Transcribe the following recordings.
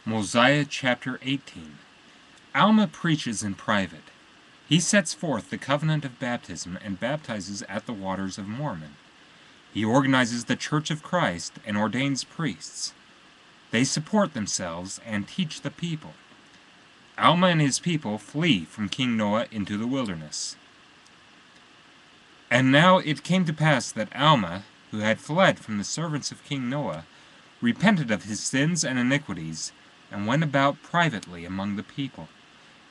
Mosiah chapter 18. Alma preaches in private. He sets forth the covenant of baptism and baptizes at the waters of Mormon. He organizes the Church of Christ and ordains priests. They support themselves and teach the people. Alma and his people flee from King Noah into the wilderness. And now it came to pass that Alma, who had fled from the servants of King Noah, repented of his sins and iniquities, and went about privately among the people,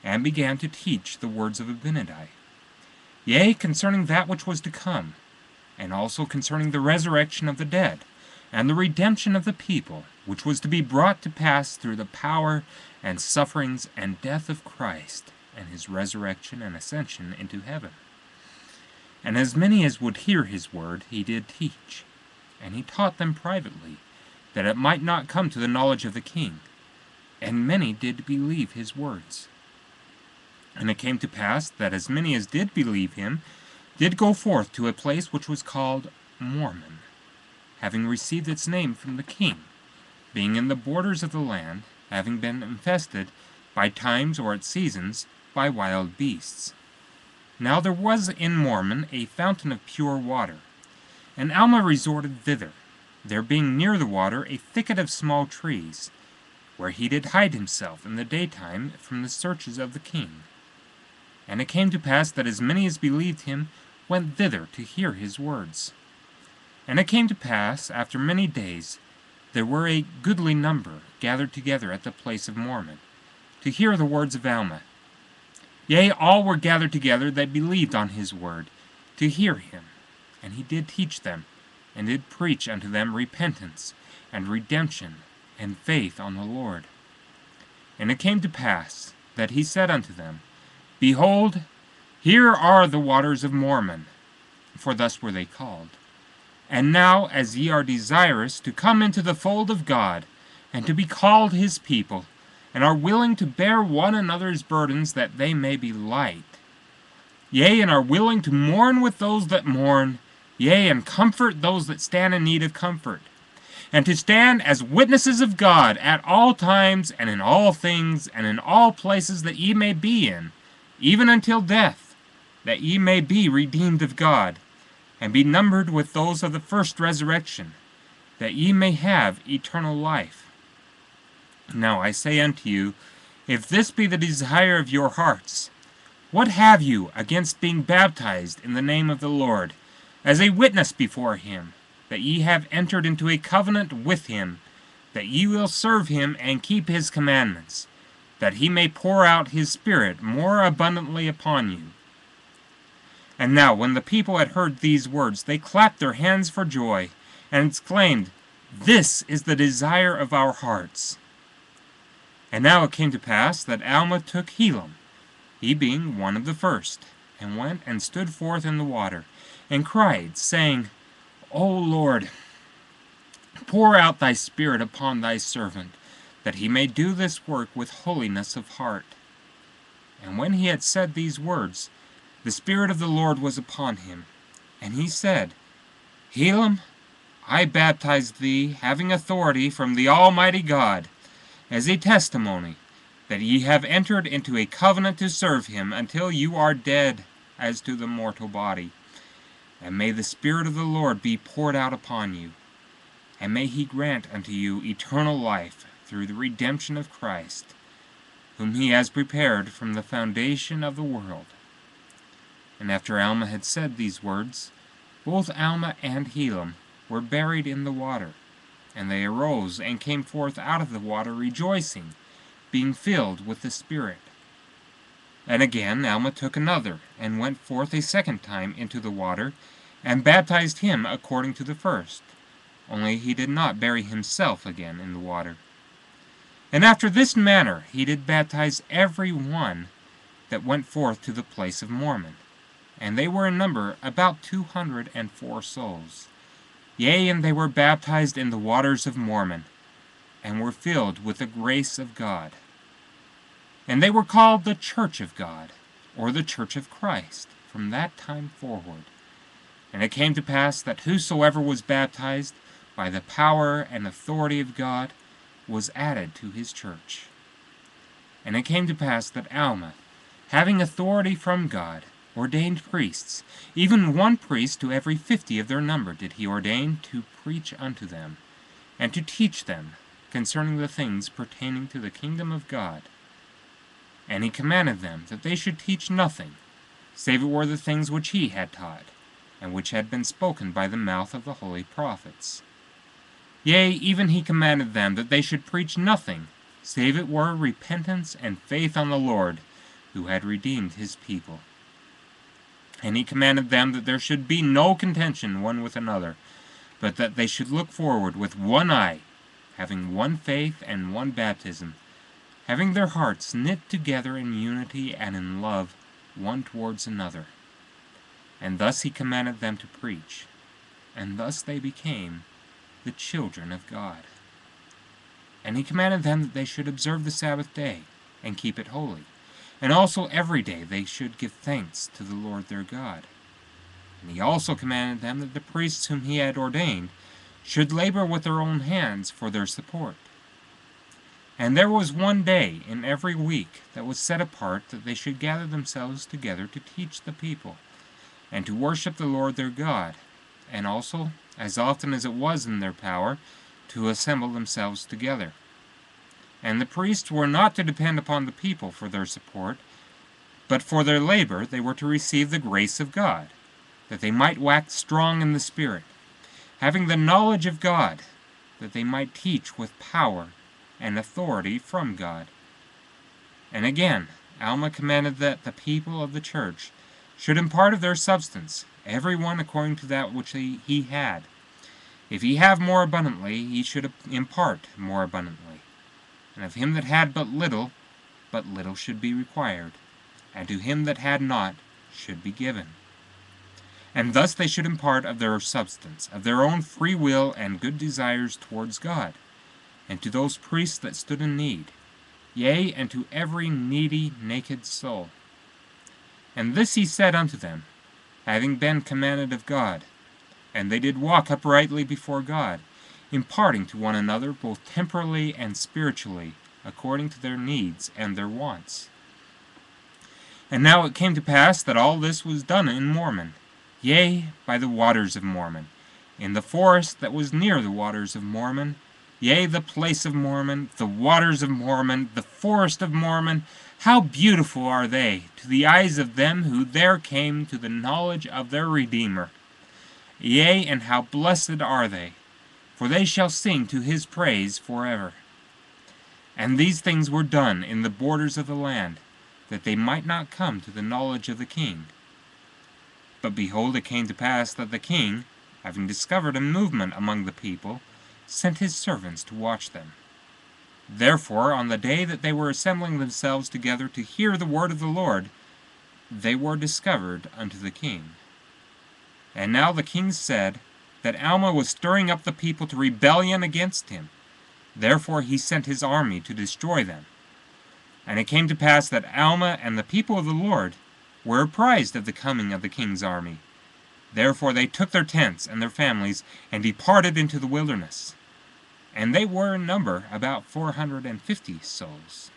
and began to teach the words of Abinadi, yea, concerning that which was to come, and also concerning the resurrection of the dead, and the redemption of the people, which was to be brought to pass through the power and sufferings and death of Christ, and his resurrection and ascension into heaven. And as many as would hear his word he did teach, and he taught them privately, that it might not come to the knowledge of the king. And many did believe his words. And it came to pass that as many as did believe him did go forth to a place which was called Mormon, having received its name from the king, being in the borders of the land, having been infested by times or at seasons by wild beasts. Now there was in Mormon a fountain of pure water, and Alma resorted thither, there being near the water a thicket of small trees, where he did hide himself in the daytime from the searches of the king. And it came to pass that as many as believed him went thither to hear his words. And it came to pass, after many days, there were a goodly number gathered together at the place of Mormon, to hear the words of Alma. Yea, all were gathered together that believed on his word, to hear him. And he did teach them, and did preach unto them repentance, and redemption, and faith on the Lord. And it came to pass that he said unto them, Behold, here are the waters of Mormon, for thus were they called. And now, as ye are desirous to come into the fold of God, and to be called his people, and are willing to bear one another's burdens that they may be light, yea, and are willing to mourn with those that mourn, yea, and comfort those that stand in need of comfort, and to stand as witnesses of God at all times, and in all things, and in all places that ye may be in, even until death, that ye may be redeemed of God, and be numbered with those of the first resurrection, that ye may have eternal life. Now I say unto you, if this be the desire of your hearts, what have you against being baptized in the name of the Lord, as a witness before him, that ye have entered into a covenant with him, that ye will serve him and keep his commandments, that he may pour out his Spirit more abundantly upon you? And now when the people had heard these words, they clapped their hands for joy, and exclaimed, This is the desire of our hearts. And now it came to pass that Alma took Helam, he being one of the first, and went and stood forth in the water, and cried, saying, O Lord, pour out thy Spirit upon thy servant, that he may do this work with holiness of heart. And when he had said these words, the Spirit of the Lord was upon him. And he said, Helam, I baptize thee, having authority from the Almighty God, as a testimony, that ye have entered into a covenant to serve him until you are dead as to the mortal body. And may the Spirit of the Lord be poured out upon you, and may he grant unto you eternal life through the redemption of Christ, whom he has prepared from the foundation of the world. And after Alma had said these words, both Alma and Helam were buried in the water, and they arose and came forth out of the water rejoicing, being filled with the Spirit. And again Alma took another, and went forth a second time into the water, and baptized him according to the first, only he did not bury himself again in the water. And after this manner he did baptize every one that went forth to the place of Mormon, and they were in number about 204 souls. Yea, and they were baptized in the waters of Mormon, and were filled with the grace of God. And they were called the Church of God, or the Church of Christ, from that time forward. And it came to pass that whosoever was baptized by the power and authority of God was added to his church. And it came to pass that Alma, having authority from God, ordained priests. Even one priest to every 50 of their number did he ordain to preach unto them, and to teach them concerning the things pertaining to the kingdom of God. And he commanded them that they should teach nothing, save it were the things which he had taught, and which had been spoken by the mouth of the holy prophets. Yea, even he commanded them that they should preach nothing, save it were repentance and faith on the Lord, who had redeemed his people. And he commanded them that there should be no contention one with another, but that they should look forward with one eye, having one faith and one baptism, having their hearts knit together in unity and in love one towards another. And thus he commanded them to preach, and thus they became the children of God. And he commanded them that they should observe the Sabbath day, and keep it holy, and also every day they should give thanks to the Lord their God. And he also commanded them that the priests whom he had ordained should labor with their own hands for their support. And there was one day in every week that was set apart that they should gather themselves together to teach the people, and to worship the Lord their God, and also, as often as it was in their power, to assemble themselves together. And the priests were not to depend upon the people for their support, but for their labor they were to receive the grace of God, that they might wax strong in the Spirit, having the knowledge of God, that they might teach with power and authority from God. And again, Alma commanded that the people of the church should impart of their substance, every one according to that which he had. If he have more abundantly, he should impart more abundantly. And of him that had but little should be required, and to him that had not should be given. And thus they should impart of their substance, of their own free will and good desires towards God, and to those priests that stood in need, yea, and to every needy, naked soul. And this he said unto them, having been commanded of God. And they did walk uprightly before God, imparting to one another both temporally and spiritually, according to their needs and their wants. And now it came to pass that all this was done in Mormon, yea, by the waters of Mormon, in the forest that was near the waters of Mormon, yea, the place of Mormon, the waters of Mormon, the forest of Mormon. How beautiful are they to the eyes of them who there came to the knowledge of their Redeemer. Yea, and how blessed are they, for they shall sing to his praise forever. And these things were done in the borders of the land, that they might not come to the knowledge of the king. But behold, it came to pass that the king, having discovered a movement among the people, sent his servants to watch them. Therefore, on the day that they were assembling themselves together to hear the word of the Lord, they were discovered unto the king. And now the king said that Alma was stirring up the people to rebellion against him. Therefore he sent his army to destroy them. And it came to pass that Alma and the people of the Lord were apprised of the coming of the king's army. Therefore they took their tents and their families, and departed into the wilderness. And they were in number about 450 souls.